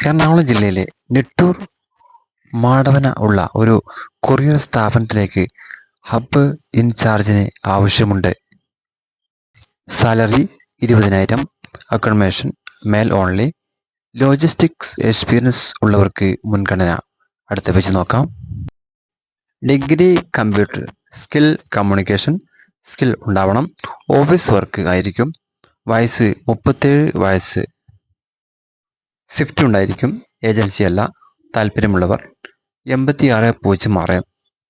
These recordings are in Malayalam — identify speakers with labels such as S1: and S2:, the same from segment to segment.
S1: എറണാകുളം ജില്ലയിലെ നെട്ടൂർ മാടവന ഉള്ള ഒരു കൊറിയർ സ്ഥാപനത്തിലേക്ക് ഹബ്ബ് ഇൻചാർജിന് ആവശ്യമുണ്ട്. Salary 20,000. Accommodation male only. Logistics experience ഉള്ളവർക്ക് മുൻഗണന. അടുത്ത പേജ് നോക്കാം. Degree computer skill, communication skill ഉണ്ടാവണം. ഓഫീസ് വർക്ക് ആയിരിക്കും. വയസ്സ് 37 വയസ്സ്. സ്വിഫ്റ്റ് ഉണ്ടായിരിക്കും. ഏജൻസി അല്ല. താല്പര്യമുള്ളവർ 8606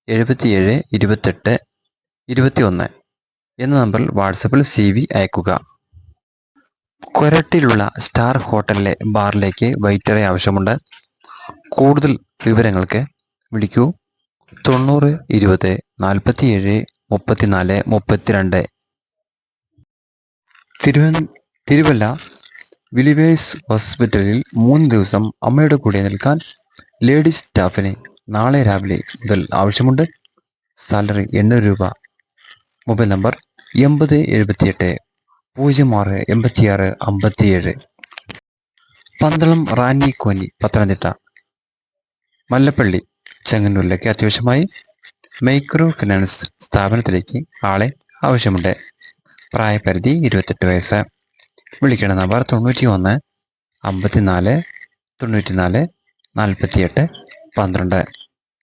S1: 77 28 21 എന്ന നമ്പറിൽ വാട്സപ്പിൽ CV അയക്കുക. കൊരട്ടിലുള്ള സ്റ്റാർ ഹോട്ടലിലെ ബാറിലേക്ക് വെയിറ്ററെ ആവശ്യമുണ്ട്. കൂടുതൽ വിവരങ്ങൾക്ക് വിളിക്കൂ 90 20 47 34 32. തിരുവല്ല വിലിവേഴ്സ് ഹോസ്പിറ്റലിൽ 3 ദിവസം അമ്മയുടെ കൂടെ നിൽക്കാൻ ലേഡീസ് സ്റ്റാഫിന് നാളെ രാവിലെ മുതൽ ആവശ്യമുണ്ട്. സാലറി 800 രൂപ. Mobile number 80 78 06 86 57. പന്തളം റാന്നി കോന്നി പത്തനംതിട്ട. മല്ലപ്പള്ളി ചെങ്ങന്നൂരിലേക്ക് അത്യാവശ്യമായി മൈക്രോ ഫിനാൻസ് സ്ഥാപനത്തിലേക്ക് ആളെ ആവശ്യമുണ്ട്. പ്രായപരിധി 28 വയസ്സ്. വിളിക്കേണ്ട നമ്പർ 91 54 94 48 12.